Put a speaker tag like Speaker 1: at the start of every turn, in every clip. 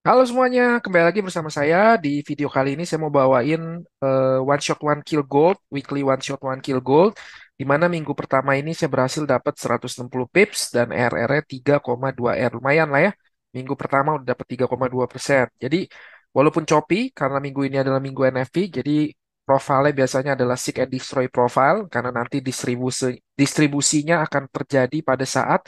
Speaker 1: Halo semuanya, kembali lagi bersama saya. Di video kali ini saya mau bawain one shot one kill gold, weekly one shot one kill gold, di mana minggu pertama ini saya berhasil dapat 160 pips dan RR-nya 3,2 R. Lumayan lah ya. Minggu pertama udah dapat 3,2%. Jadi walaupun choppy karena minggu ini adalah minggu NFT, jadi profilnya biasanya adalah seek and destroy profile karena nanti distribusinya akan terjadi pada saat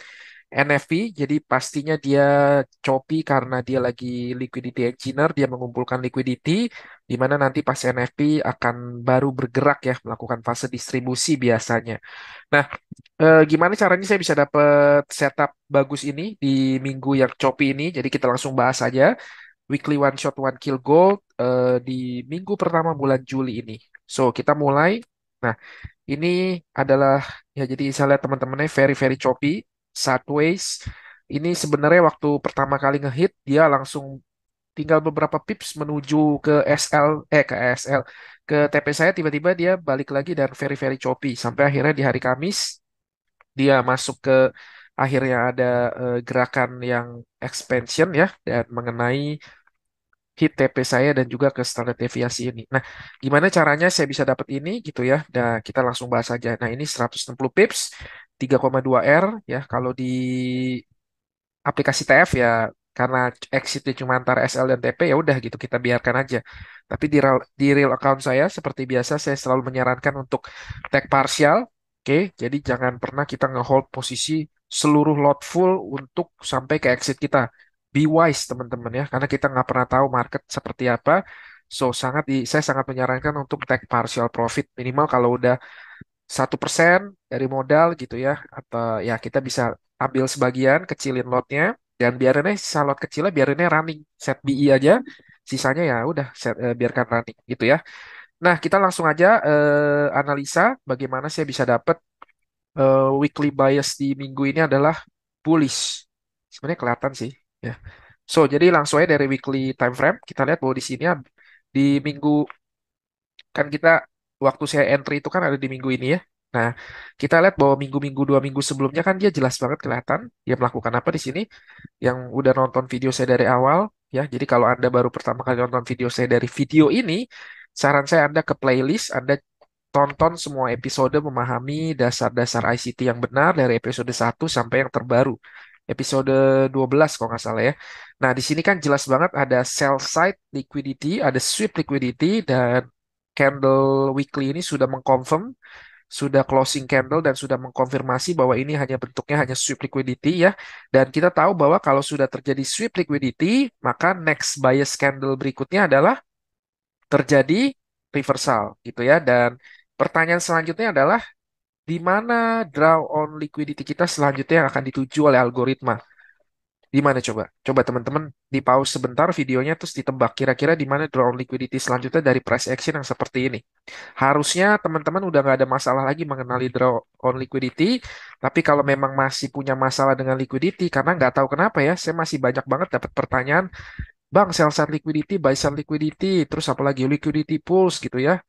Speaker 1: NFP, jadi pastinya dia choppy karena dia lagi liquidity engineer, dia mengumpulkan liquidity, di mana nanti pas NFP akan baru bergerak ya, melakukan fase distribusi biasanya. Nah, gimana caranya saya bisa dapat setup bagus ini di minggu yang choppy ini? Jadi kita langsung bahas aja weekly one shot one kill gold di minggu pertama bulan Juli ini. So, kita mulai. Nah, ini adalah ya jadi saya lihat teman-temannya very very choppy sideways. Ini sebenarnya waktu pertama kali ngehit dia langsung tinggal beberapa pips menuju ke SL ke SL ke TP saya, tiba-tiba dia balik lagi dan very very choppy sampai akhirnya di hari Kamis dia masuk ke akhirnya ada gerakan yang expansion ya dan mengenai hit TP saya dan juga ke standar deviasi ini. Nah, gimana caranya saya bisa dapat ini gitu ya? Nah, kita langsung bahas aja. Nah, ini 160 pips, 3,2 R ya. Kalau di aplikasi TF ya karena exitnya cuma antara SL dan TP ya udah gitu kita biarkan aja. Tapi di real account saya seperti biasa saya selalu menyarankan untuk take partial. Oke, jadi jangan pernah kita ngehold posisi seluruh lot full untuk sampai ke exit kita. Be wise teman-teman ya, karena kita nggak pernah tahu market seperti apa. So saya sangat menyarankan untuk take partial profit minimal kalau udah 1% dari modal gitu ya, atau ya kita bisa ambil sebagian, kecilin lotnya, dan biarin aja sisa lot kecilnya biarin aja running, set BI aja, sisanya ya udah biarkan running gitu ya. Nah, kita langsung aja analisa bagaimana saya bisa dapat weekly bias di minggu ini adalah bullish. Sebenarnya kelihatan sih ya. So, jadi langsung aja dari weekly time frame kita lihat bahwa di sini di minggu kan kita waktu saya entry itu kan ada di minggu ini ya. Nah, kita lihat bahwa minggu-minggu 2 minggu sebelumnya kan dia jelas banget kelihatan dia melakukan apa di sini. Yang udah nonton video saya dari awal ya. Jadi kalau Anda baru pertama kali nonton video saya dari video ini, saran saya Anda ke playlist, Anda tonton semua episode memahami dasar-dasar ICT yang benar dari episode 1 sampai yang terbaru. Episode 12 kalau nggak salah ya. Nah, di sini kan jelas banget ada sell side liquidity, ada sweep liquidity, dan candle weekly ini sudah mengconfirm, sudah closing candle dan sudah mengkonfirmasi bahwa ini hanya bentuknya hanya sweep liquidity ya. Dan kita tahu bahwa kalau sudah terjadi sweep liquidity, maka next bias candle berikutnya adalah terjadi reversal gitu ya. Dan pertanyaan selanjutnya adalah di mana draw on liquidity kita selanjutnya yang akan dituju oleh algoritma. Di mana coba? Coba teman-teman di pause sebentar videonya terus ditebak kira-kira di mana draw on liquidity selanjutnya dari price action yang seperti ini. Harusnya teman-teman udah nggak ada masalah lagi mengenali draw on liquidity. Tapi kalau memang masih punya masalah dengan liquidity, karena nggak tahu kenapa ya, saya masih banyak banget dapat pertanyaan, Bang, sell side liquidity, buy side liquidity, terus apalagi liquidity pools gitu ya.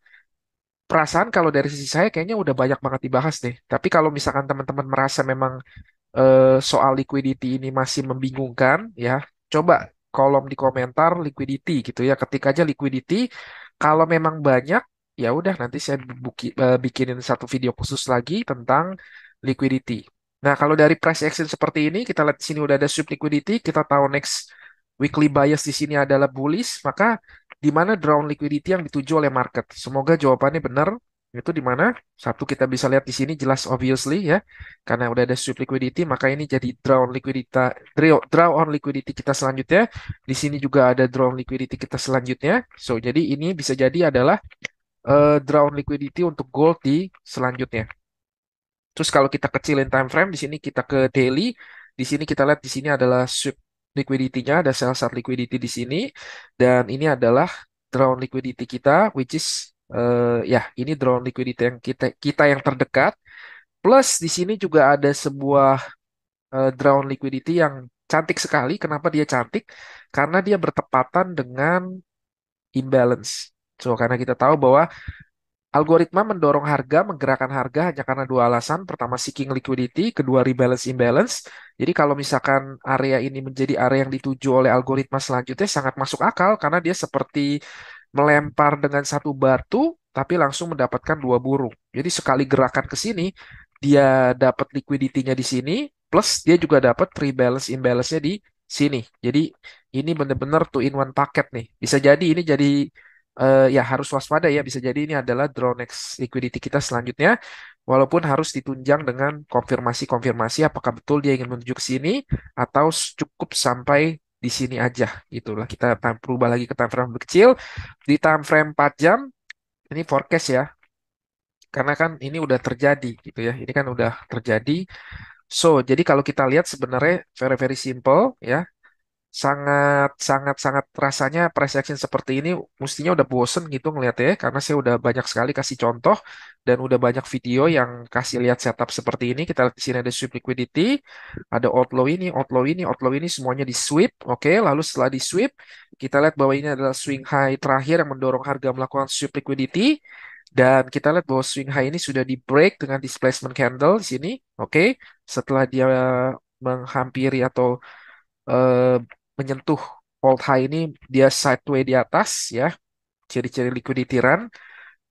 Speaker 1: Perasaan kalau dari sisi saya kayaknya udah banyak banget dibahas deh. Tapi kalau misalkan teman-teman merasa memang soal liquidity ini masih membingungkan, ya coba kolom di komentar liquidity gitu ya. Ketik aja liquidity. Kalau memang banyak, ya udah nanti saya bikinin satu video khusus lagi tentang liquidity. Nah, kalau dari price action seperti ini, kita lihat di sini udah ada sub liquidity, kita tahu next weekly bias di sini adalah bullish, maka di mana drawn liquidity yang dituju oleh market? Semoga jawabannya benar. Itu di mana? Satu kita bisa lihat di sini jelas obviously ya. Karena udah ada sweep liquidity, maka ini jadi draw on liquidity kita selanjutnya. Di sini juga ada draw on liquidity kita selanjutnya. So, jadi ini bisa jadi adalah draw on liquidity untuk gold di selanjutnya. Terus kalau kita kecilin time frame, di sini kita ke daily. Di sini kita lihat di sini adalah sweep liquidity-nya, ada sell side liquidity di sini. Dan ini adalah draw on liquidity kita, which is ya ini draw on liquidity yang kita yang terdekat. Plus di sini juga ada sebuah draw on liquidity yang cantik sekali. Kenapa dia cantik? Karena dia bertepatan dengan imbalance. So, karena kita tahu bahwa Algoritma mendorong harga, menggerakkan harga hanya karena dua alasan. Pertama, seeking liquidity. Kedua, rebalance imbalance. Jadi kalau misalkan area ini menjadi area yang dituju oleh algoritma selanjutnya, sangat masuk akal karena dia seperti melempar dengan satu batu, tapi langsung mendapatkan dua burung. Jadi sekali gerakan ke sini, dia dapat liquidity-nya di sini, plus dia juga dapat rebalance imbalance-nya di sini. Jadi ini benar-benar two in one paket nih. Bisa jadi ini jadi ya harus waspada ya. Bisa jadi ini adalah draw next liquidity kita selanjutnya. Walaupun harus ditunjang dengan konfirmasi-konfirmasi apakah betul dia ingin menuju ke sini atau cukup sampai di sini aja. Itulah kita berubah lagi ke time frame lebih kecil. Di time frame 4 jam ini forecast ya. Karena kan ini udah terjadi gitu ya. Ini kan udah terjadi. So, jadi kalau kita lihat sebenarnya very very simple ya, sangat sangat sangat rasanya price action seperti ini mestinya udah bosen gitu ngeliatnya ya, karena saya udah banyak sekali kasih contoh dan udah banyak video yang kasih lihat setup seperti ini. Kita lihat di sini ada sweep liquidity, ada outflow ini, outflow ini, outflow ini semuanya di sweep. Oke, lalu setelah di sweep kita lihat bahwa ini adalah swing high terakhir yang mendorong harga melakukan sweep liquidity. Dan kita lihat bahwa swing high ini sudah di break dengan displacement candle di sini. Oke, setelah dia menghampiri atau eh, menyentuh hold high ini, dia sideway di atas ya, ciri-ciri liquidity run.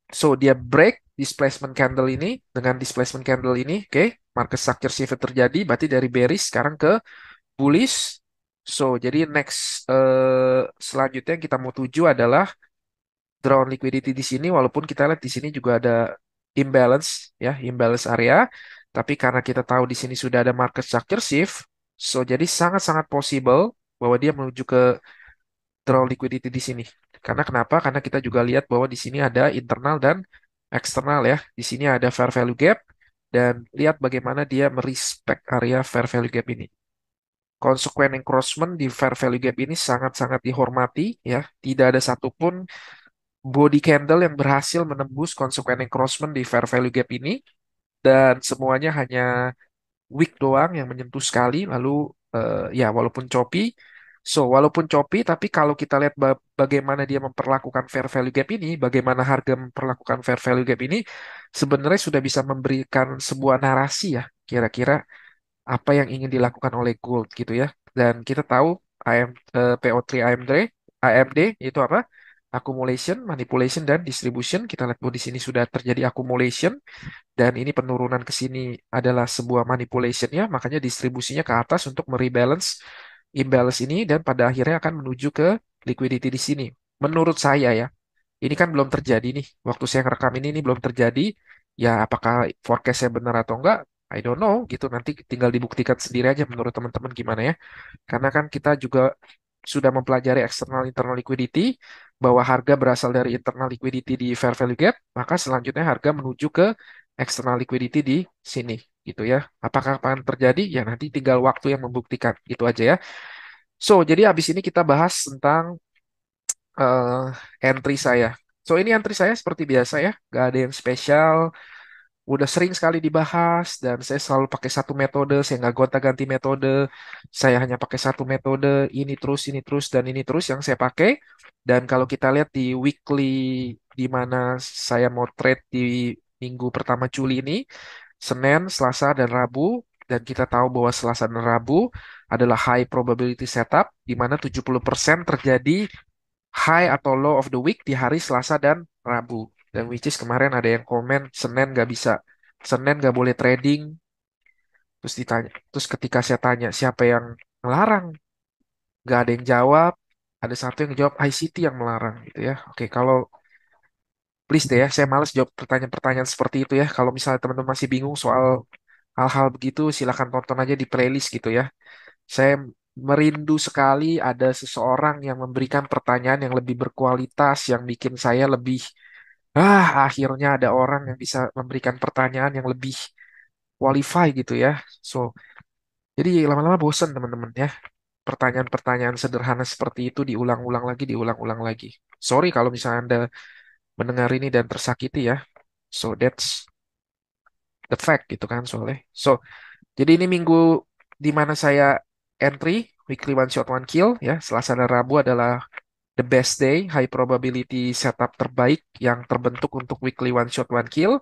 Speaker 1: So dia break displacement candle ini dengan displacement candle ini, oke, market structure shift terjadi, berarti dari bearish sekarang ke bullish. So jadi next selanjutnya yang kita mau tuju adalah drawn liquidity di sini, walaupun kita lihat di sini juga ada imbalance ya, imbalance area, tapi karena kita tahu di sini sudah ada market structure shift, so jadi sangat-sangat possible bahwa dia menuju ke draw liquidity di sini. Karena kenapa? Karena kita juga lihat bahwa di sini ada internal dan eksternal ya. Di sini ada fair value gap dan lihat bagaimana dia merespect area fair value gap ini. Konsekuen encroachment di fair value gap ini sangat-sangat dihormati ya. Tidak ada satupun body candle yang berhasil menembus konsekuen encroachment di fair value gap ini dan semuanya hanya weak doang yang menyentuh sekali lalu ya walaupun choppy, so walaupun choppy tapi kalau kita lihat bagaimana dia memperlakukan fair value gap ini, bagaimana harga memperlakukan fair value gap ini, sebenarnya sudah bisa memberikan sebuah narasi ya kira-kira apa yang ingin dilakukan oleh gold gitu ya. Dan kita tahu PO3 AMD itu apa? Accumulation, manipulation, dan distribution. Kita lihat bahwa di sini sudah terjadi accumulation dan ini penurunan ke sini adalah sebuah manipulation ya, makanya distribusinya ke atas untuk merebalance imbalance ini dan pada akhirnya akan menuju ke liquidity di sini. Menurut saya ya, ini kan belum terjadi nih. Waktu saya ngerekam ini belum terjadi. Ya, apakah forecast saya benar atau enggak? I don't know gitu. Nanti tinggal dibuktikan sendiri aja menurut teman-teman gimana ya. Karena kan kita juga sudah mempelajari external internal liquidity bahwa harga berasal dari internal liquidity di fair value gap, maka selanjutnya harga menuju ke external liquidity di sini gitu ya. Apakah akan terjadi? Ya nanti tinggal waktu yang membuktikan gitu aja ya. So, jadi habis ini kita bahas tentang eh, entry saya. So, ini entry saya seperti biasa ya, gak ada yang spesial. Udah sering sekali dibahas dan saya selalu pakai satu metode, saya nggak gonta-ganti metode. Saya hanya pakai satu metode, ini terus, dan ini terus yang saya pakai. Dan kalau kita lihat di weekly di mana saya mau trade di minggu pertama Juli ini, Senin, Selasa, dan Rabu, dan kita tahu bahwa Selasa dan Rabu adalah high probability setup, di mana 70% terjadi high atau low of the week di hari Selasa dan Rabu. Dan which is kemarin ada yang komen Senin nggak bisa, Senin nggak boleh trading. Terus ditanya, terus ketika saya tanya siapa yang melarang, nggak ada yang jawab. Ada satu yang jawab ICT yang melarang gitu ya. Oke, kalau please deh ya, saya males jawab pertanyaan-pertanyaan seperti itu ya. Kalau misalnya teman-teman masih bingung soal hal-hal begitu, silakan tonton aja di playlist gitu ya. Saya merindu sekali ada seseorang yang memberikan pertanyaan yang lebih berkualitas, yang bikin saya lebih, akhirnya ada orang yang bisa memberikan pertanyaan yang lebih qualify gitu ya. So, jadi lama-lama bosen teman-teman ya. Pertanyaan-pertanyaan sederhana seperti itu diulang-ulang lagi, diulang-ulang lagi. Sorry kalau misalnya Anda mendengar ini dan tersakiti ya. So, that's the fact gitu kan soalnya. So, jadi ini minggu di mana saya entry weekly one shot one kill ya. Selasa dan Rabu adalah the best day, high probability setup terbaik yang terbentuk untuk weekly one shot one kill.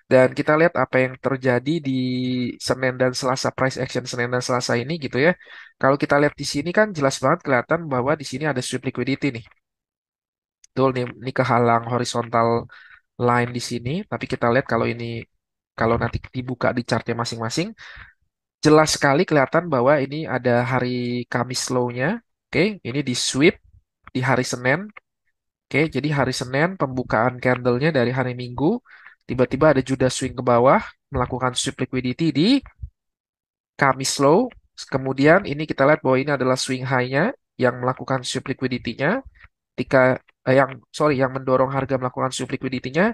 Speaker 1: Dan kita lihat apa yang terjadi di Senin dan Selasa, price action Senin dan Selasa ini gitu ya. Kalau kita lihat di sini kan jelas banget kelihatan bahwa di sini ada sweep liquidity nih. Betul nih, ini kehalang horizontal line di sini. Tapi kita lihat kalau ini, kalau nanti dibuka di chartnya masing-masing, jelas sekali kelihatan bahwa ini ada hari Kamis low-nya. Oke, ini di sweep di hari Senin. Oke, jadi hari Senin pembukaan candlenya dari hari Minggu, tiba-tiba ada Judah swing ke bawah, melakukan sweep liquidity di Kamis low. Kemudian ini kita lihat bahwa ini adalah swing high-nya yang melakukan sweep liquidity-nya. Ketika yang mendorong harga melakukan sweep liquidity-nya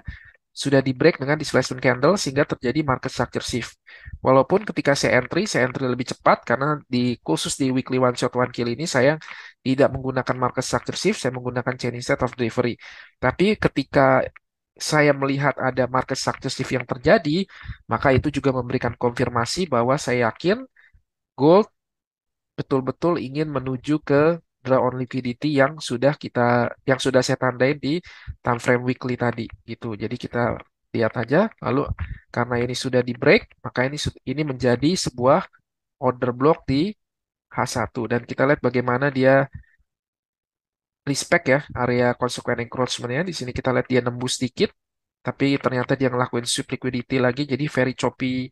Speaker 1: sudah di break dengan displacement candle sehingga terjadi market structure shift. Walaupun ketika saya entry lebih cepat karena khusus di weekly one shot one kill ini saya tidak menggunakan market structure shift, saya menggunakan chain instead of delivery. Tapi ketika saya melihat ada market structure shift yang terjadi, maka itu juga memberikan konfirmasi bahwa saya yakin gold betul-betul ingin menuju ke draw on liquidity yang sudah saya tandain di time frame weekly tadi gitu. Jadi kita lihat aja lalu karena ini sudah di break, maka ini menjadi sebuah order block di H1 dan kita lihat bagaimana dia respect ya area consequent encroachment-nya. Di sini kita lihat dia nembus sedikit tapi ternyata dia ngelakuin sweep liquidity lagi jadi very choppy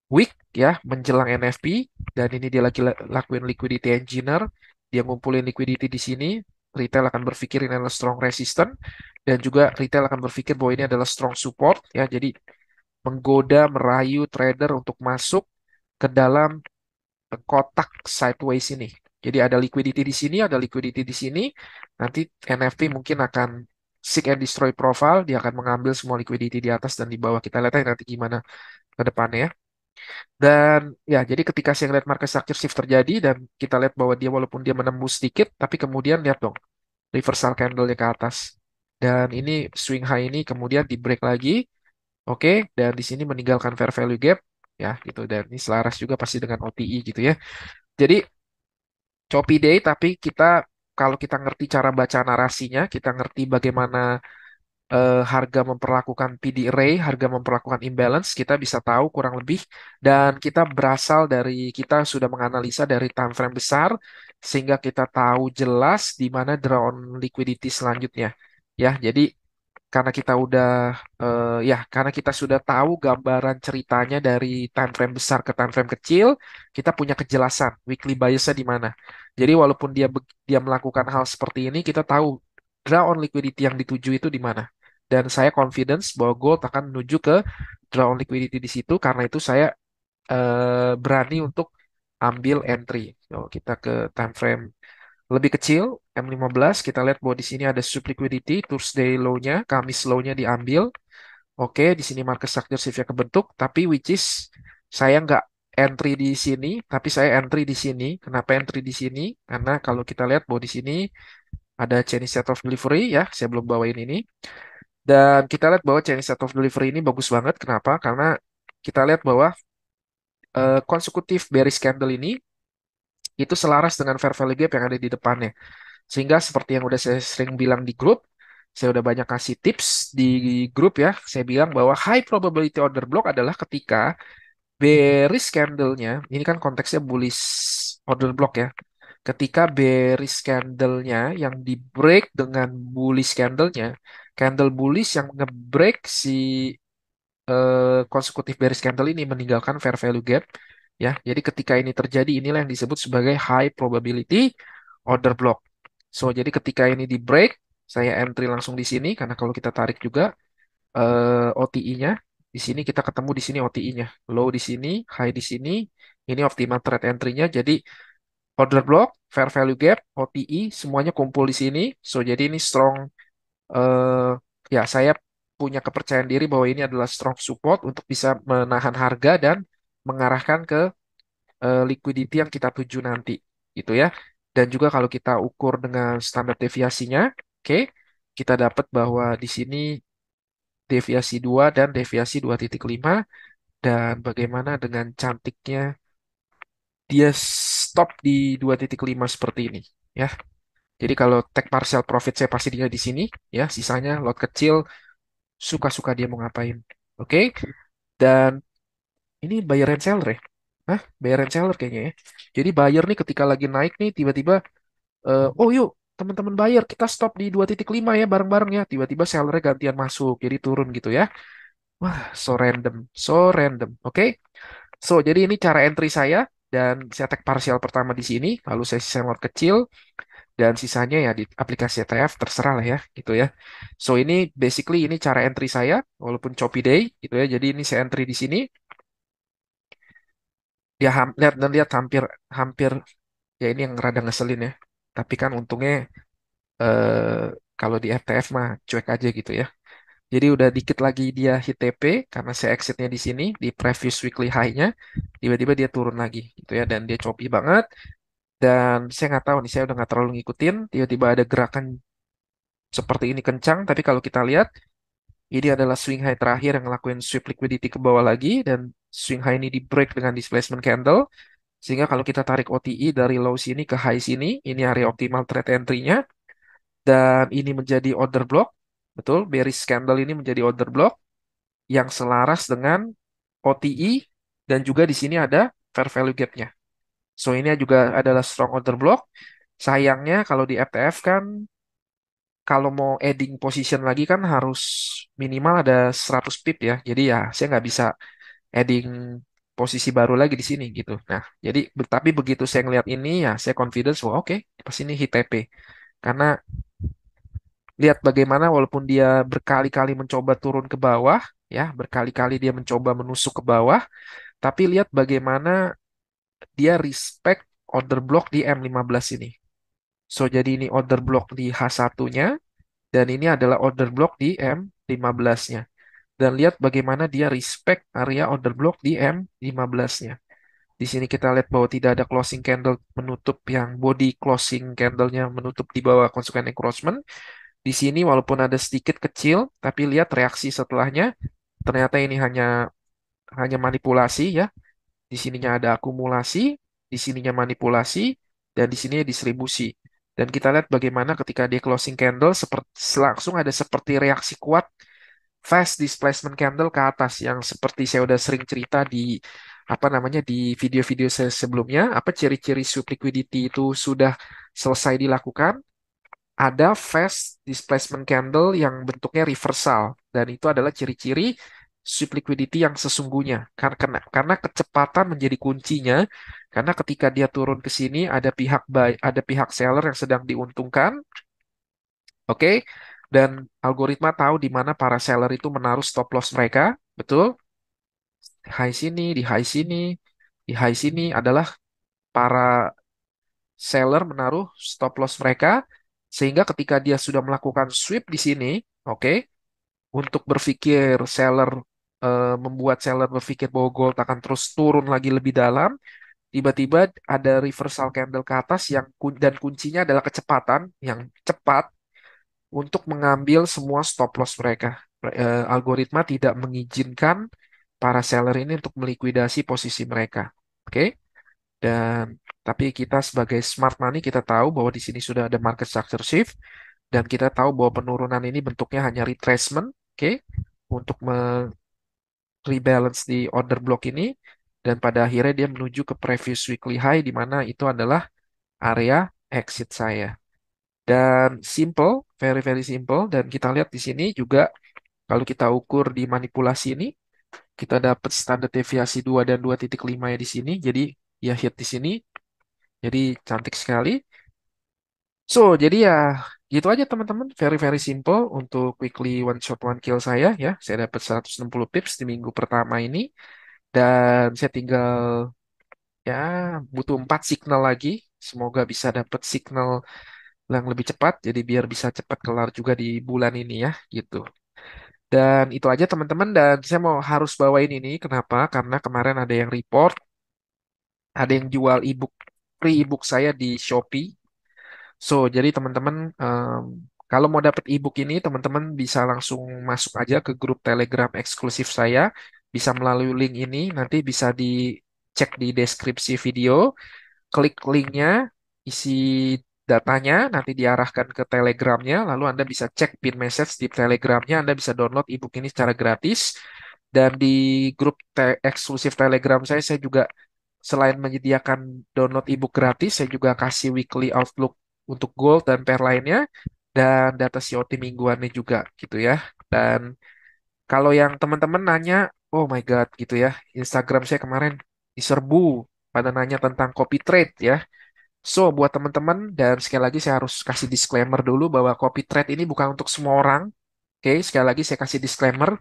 Speaker 1: week ya menjelang NFP dan ini dia lagi lakuin liquidity engineer, dia ngumpulin liquidity di sini, retail akan berpikir ini adalah strong resistance dan juga retail akan berpikir bahwa ini adalah strong support ya, jadi menggoda merayu trader untuk masuk ke dalam kotak sideways ini. Jadi ada liquidity di sini, ada liquidity di sini. Nanti NFP mungkin akan seek and destroy profile, dia akan mengambil semua liquidity di atas dan di bawah. Kita lihat aja nanti gimana ke depannya ya. Dan ya, jadi ketika saya lihat market structure shift terjadi dan kita lihat bahwa dia walaupun dia menembus sedikit, tapi kemudian lihat dong reversal candle-nya ke atas. Dan ini swing high ini kemudian di break lagi, oke, dan di sini meninggalkan fair value gap, ya gitu. Dan ini selaras juga pasti dengan OTI gitu ya. Jadi choppy day, tapi kalau kita ngerti cara baca narasinya, kita ngerti bagaimana harga memperlakukan PD array, harga memperlakukan imbalance, kita bisa tahu kurang lebih dan kita sudah menganalisa dari time frame besar sehingga kita tahu jelas di mana draw on liquidity selanjutnya. Ya, jadi karena kita sudah tahu gambaran ceritanya dari time frame besar ke time frame kecil, kita punya kejelasan weekly biasnya di mana. Jadi walaupun dia melakukan hal seperti ini, kita tahu draw on liquidity yang dituju itu di mana. Dan saya confidence bahwa gold akan menuju ke draw on liquidity di situ, karena itu saya berani untuk ambil entry. So, kita ke time frame lebih kecil, M15, kita lihat bahwa di sini ada sub liquidity, Thursday low-nya, Kamis low-nya diambil. Oke, di sini market structure shift-nya kebentuk, tapi which is saya nggak entry di sini, tapi saya entry di sini. Kenapa entry di sini? Karena kalau kita lihat bahwa di sini ada Chinese set of delivery ya, saya belum bawain ini. Dan kita lihat bahwa Chinese set of delivery ini bagus banget. Kenapa? Karena kita lihat bahwa konsekutif bearish candle ini itu selaras dengan fair value gap yang ada di depannya. Sehingga seperti yang udah saya sering bilang di grup, saya udah banyak kasih tips di grup ya. Saya bilang bahwa high probability order block adalah ketika bearish candle-nya, ini kan konteksnya bullish order block ya. Ketika bearish candle-nya yang di break dengan bullish candle-nya, candle bullish yang nge-break si konsekutif bearish candle ini meninggalkan fair value gap ya. Jadi ketika ini terjadi inilah yang disebut sebagai high probability order block. So jadi ketika ini di break saya entry langsung di sini karena kalau kita tarik juga OTI-nya di sini kita ketemu di sini OTI-nya. Low di sini, high di sini. Ini optimal trade entry-nya. Jadi order block, fair value gap, OTI semuanya kumpul di sini. So jadi ini strong eh ya saya punya kepercayaan diri bahwa ini adalah strong support untuk bisa menahan harga dan mengarahkan ke liquidity yang kita tuju nanti gitu ya. Dan juga kalau kita ukur dengan standar deviasinya, oke, kita dapat bahwa di sini deviasi 2 dan deviasi 2,5 dan bagaimana dengan cantiknya dia stop di 2,5 seperti ini ya. Jadi kalau take partial profit saya pasti dia di sini, ya, sisanya lot kecil, suka-suka dia mau ngapain. Oke, dan ini buyer and seller ya. Hah? Buyer and seller kayaknya ya. Jadi buyer nih ketika lagi naik nih tiba-tiba oh yuk teman-teman buyer kita stop di 2,5 ya bareng-bareng ya. Tiba-tiba sellernya gantian masuk jadi turun gitu ya. Wah, so random, so random. Oke. So, jadi ini cara entry saya dan saya tag partial pertama di sini, lalu saya sisa lot kecil dan sisanya ya di aplikasi ETF terserah lah ya gitu ya. So, ini basically ini cara entry saya walaupun choppy day gitu ya. Jadi ini saya entry di sini. Dia lihat dan lihat hampir hampir ya ini yang rada ngeselin ya. Tapi kan untungnya eh, kalau di FTF mah cuek aja gitu ya. Jadi udah dikit lagi dia hit TP karena saya exitnya di sini di previous weekly high-nya, tiba-tiba dia turun lagi gitu ya dan dia choppy banget dan saya nggak tahu nih saya udah nggak terlalu ngikutin tiba-tiba ada gerakan seperti ini kencang tapi kalau kita lihat ini adalah swing high terakhir yang ngelakuin sweep liquidity ke bawah lagi dan swing high ini di break dengan displacement candle sehingga kalau kita tarik OTI dari low sini ke high sini ini area optimal trade entry-nya dan ini menjadi order block. Betul, bearish candle ini menjadi order block yang selaras dengan OTI dan juga di sini ada fair value gap-nya. So ini juga adalah strong order block. Sayangnya kalau di FTF kan kalau mau adding position lagi kan harus minimal ada 100 pip ya. Jadi ya saya nggak bisa adding posisi baru lagi di sini gitu. Nah, jadi tapi begitu saya ngeliat ini ya saya confidence wah oke, pas ini hit TP. Karena lihat bagaimana walaupun dia berkali-kali mencoba turun ke bawah, ya, berkali-kali dia mencoba menusuk ke bawah, tapi lihat bagaimana dia respect order block di M15 ini. So, jadi ini order block di H1-nya, dan ini adalah order block di M15-nya. Dan lihat bagaimana dia respect area order block di M15-nya. Di sini kita lihat bahwa tidak ada closing candle menutup yang body closing candle-nya menutup di bawah konsekuen encroachment. Di sini walaupun ada sedikit kecil, tapi lihat reaksi setelahnya, ternyata ini hanya hanya manipulasi ya. Di sininya ada akumulasi, di sininya manipulasi, dan di sini distribusi. Dan kita lihat bagaimana ketika dia closing candle, seperti langsung ada seperti reaksi kuat fast displacement candle ke atas yang seperti saya udah sering cerita di apa namanya di video-video saya sebelumnya, apa ciri-ciri sweep liquidity itu sudah selesai dilakukan, ada fast displacement candle yang bentuknya reversal dan itu adalah ciri-ciri sweep liquidity yang sesungguhnya karena kecepatan menjadi kuncinya karena ketika dia turun ke sini ada pihak buy ada pihak seller yang sedang diuntungkan oke dan algoritma tahu di mana para seller itu menaruh stop loss mereka betul high sini di high sini di high sini adalah para seller menaruh stop loss mereka sehingga ketika dia sudah melakukan sweep di sini, oke, untuk berpikir seller membuat seller berpikir bahwa gold akan terus turun lagi lebih dalam, tiba-tiba ada reversal candle ke atas yang dan kuncinya adalah kecepatan yang cepat untuk mengambil semua stop loss mereka. Algoritma tidak mengizinkan para seller ini untuk melikuidasi posisi mereka. Oke? Dan tapi kita sebagai smart money kita tahu bahwa di sini sudah ada market structure shift dan kita tahu bahwa penurunan ini bentuknya hanya retracement, oke, untuk rebalance di order block ini dan pada akhirnya dia menuju ke previous weekly high di mana itu adalah area exit saya. Dan simple, very very simple dan kita lihat di sini juga kalau kita ukur di manipulasi ini kita dapat standar deviasi 2 dan 2,5 ya di sini. Jadi ya hit di sini. Jadi cantik sekali. So, jadi ya gitu aja teman-teman. Very very simple untuk weekly one shot one kill saya ya. Saya dapat 160 pips di minggu pertama ini dan saya tinggal ya butuh 4 signal lagi. Semoga bisa dapat signal yang lebih cepat jadi biar bisa cepat kelar juga di bulan ini ya gitu. Dan itu aja teman-teman dan saya mau harus bawain ini kenapa? Karena kemarin ada yang report, ada yang jual ebook free ebook saya di Shopee. So, jadi teman-teman kalau mau dapat ebook ini, teman-teman bisa langsung masuk aja ke grup Telegram eksklusif saya. Bisa melalui link ini, nanti bisa dicek di deskripsi video. Klik linknya, isi datanya, nanti diarahkan ke Telegramnya, lalu Anda bisa cek pin message di Telegramnya, Anda bisa download ebook ini secara gratis. Dan di grup eksklusif Telegram saya juga selain menyediakan download ebook gratis, saya juga kasih weekly outlook untuk gold dan pair lainnya, dan data COT mingguannya juga gitu ya. Dan kalau yang teman-teman nanya, oh my God gitu ya, Instagram saya kemarin diserbu pada nanya tentang copy trade ya. So, buat teman-teman, dan sekali lagi saya harus kasih disclaimer dulu bahwa copy trade ini bukan untuk semua orang. Oke, sekali lagi saya kasih disclaimer,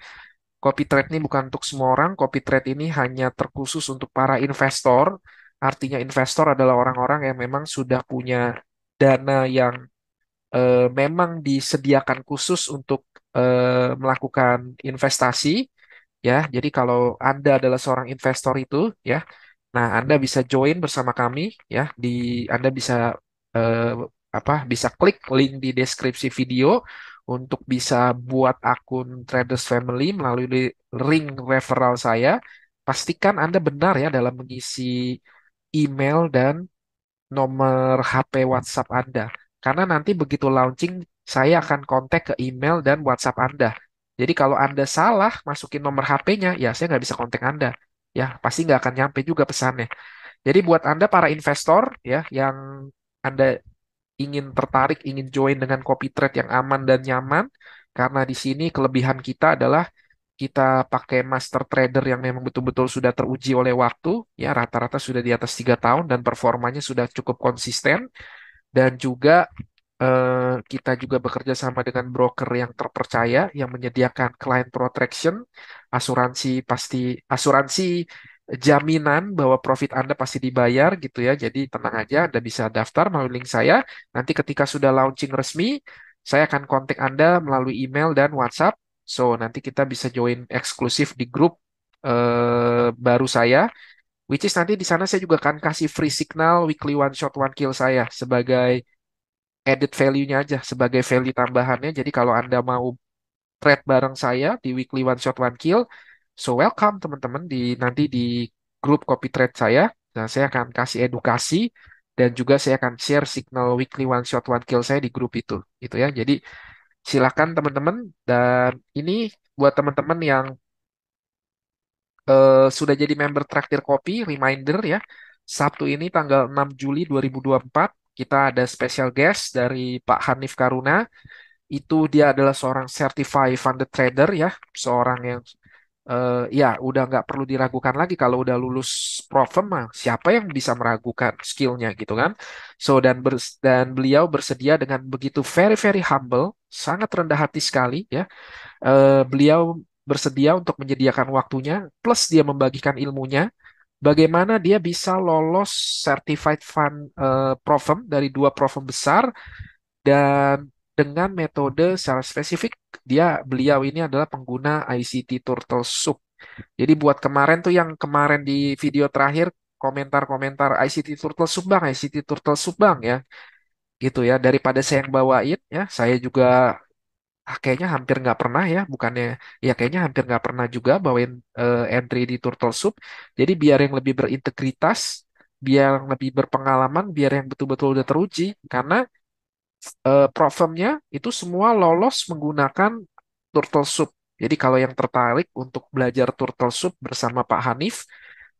Speaker 1: copy trade ini bukan untuk semua orang. Copy trade ini hanya terkhusus untuk para investor. Artinya investor adalah orang-orang yang memang sudah punya dana yang memang disediakan khusus untuk melakukan investasi ya. Jadi kalau Anda adalah seorang investor itu ya, nah Anda bisa join bersama kami ya di Anda bisa eh, bisa klik link di deskripsi video untuk bisa buat akun Traders Family melalui link referral saya. Pastikan Anda benar ya dalam mengisi email dan nomor HP WhatsApp Anda. Karena nanti begitu launching, saya akan kontak ke email dan WhatsApp Anda. Jadi kalau Anda salah masukin nomor HP-nya, ya saya nggak bisa kontak Anda. Ya, pasti nggak akan nyampe juga pesannya. Jadi buat Anda para investor ya yang Anda ingin tertarik, ingin join dengan copy trade yang aman dan nyaman, karena di sini kelebihan kita adalah kita pakai master trader yang memang betul-betul sudah teruji oleh waktu, ya rata-rata sudah di atas 3 tahun dan performanya sudah cukup konsisten, dan juga kita juga bekerja sama dengan broker yang terpercaya yang menyediakan client protection, asuransi jaminan bahwa profit Anda pasti dibayar gitu ya. Jadi tenang aja, Anda bisa daftar melalui link saya. Nanti ketika sudah launching resmi, saya akan kontak Anda melalui email dan WhatsApp. So, nanti kita bisa join eksklusif di grup baru saya, which is nanti di sana saya juga akan kasih free signal weekly one shot one kill saya sebagai added value-nya aja, sebagai value tambahannya. Jadi kalau Anda mau trade bareng saya di weekly one shot one kill, so welcome teman-teman di nanti di grup copy trade saya. Nah, saya akan kasih edukasi dan juga saya akan share signal weekly one shot one kill saya di grup itu, gitu ya. Jadi silakan teman-teman, dan ini buat teman-teman yang sudah jadi member Traktir Kopi, reminder ya. Sabtu ini tanggal 6 Juli 2024 kita ada special guest dari Pak Hanif Karuna. Itu dia adalah seorang certified funded trader ya, seorang yang ya udah nggak perlu diragukan lagi kalau udah lulus Profem mah siapa yang bisa meragukan skillnya gitu kan. So dan beliau bersedia dengan begitu very very humble, sangat rendah hati sekali ya. Beliau bersedia untuk menyediakan waktunya plus dia membagikan ilmunya bagaimana dia bisa lolos certified fund Profem dari 2 Profem besar, dan dengan metode secara spesifik beliau ini adalah pengguna ICT Turtle Soup. Jadi buat kemarin tuh yang kemarin di video terakhir komentar-komentar ICT Turtle Soup bang, ICT Turtle Soup bang ya, gitu ya. Daripada saya yang bawain ya, saya juga kayaknya hampir nggak pernah ya, bukannya ya kayaknya hampir nggak pernah juga bawain entry di Turtle Soup. Jadi biar yang lebih berintegritas, biar yang lebih berpengalaman, biar yang betul-betul udah teruji, karena Profemnya itu semua lolos menggunakan Turtle Soup. Jadi kalau yang tertarik untuk belajar Turtle Soup bersama Pak Hanif,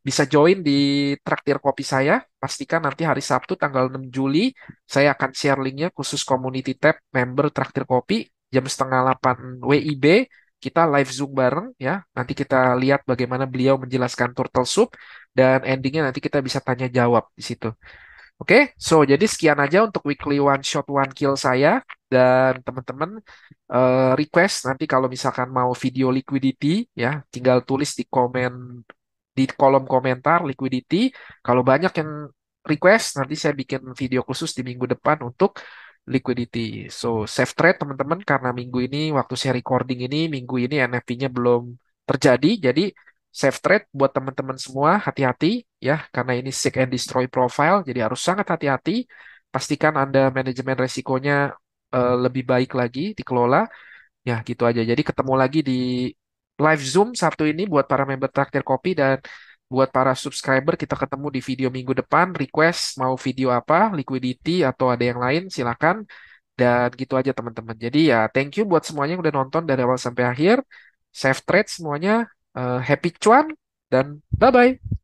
Speaker 1: bisa join di traktir kopi saya. Pastikan nanti hari Sabtu tanggal 6 Juli, saya akan share linknya khusus community tab member traktir kopi jam setengah 8 WIB. Kita live Zoom bareng ya. Nanti kita lihat bagaimana beliau menjelaskan Turtle Soup dan endingnya nanti kita bisa tanya jawab di situ. Oke, so jadi sekian aja untuk weekly one shot one kill saya, dan teman-teman request nanti kalau misalkan mau video liquidity ya tinggal tulis di komen di kolom komentar liquidity. Kalau banyak yang request nanti saya bikin video khusus di minggu depan untuk liquidity. So safe trade teman-teman, karena minggu ini waktu saya recording ini minggu ini NFT-nya belum terjadi, jadi safe trade buat teman-teman semua, hati-hati ya, karena ini seek and destroy profile, jadi harus sangat hati-hati. Pastikan Anda manajemen resikonya lebih baik lagi dikelola. Ya, gitu aja. Jadi ketemu lagi di live Zoom Sabtu ini buat para member Traktir Kopi, dan buat para subscriber kita ketemu di video minggu depan. Request mau video apa, liquidity atau ada yang lain silakan. Dan gitu aja teman-teman. Jadi ya thank you buat semuanya yang udah nonton dari awal sampai akhir. Safe trade semuanya. Happy cuan dan bye-bye.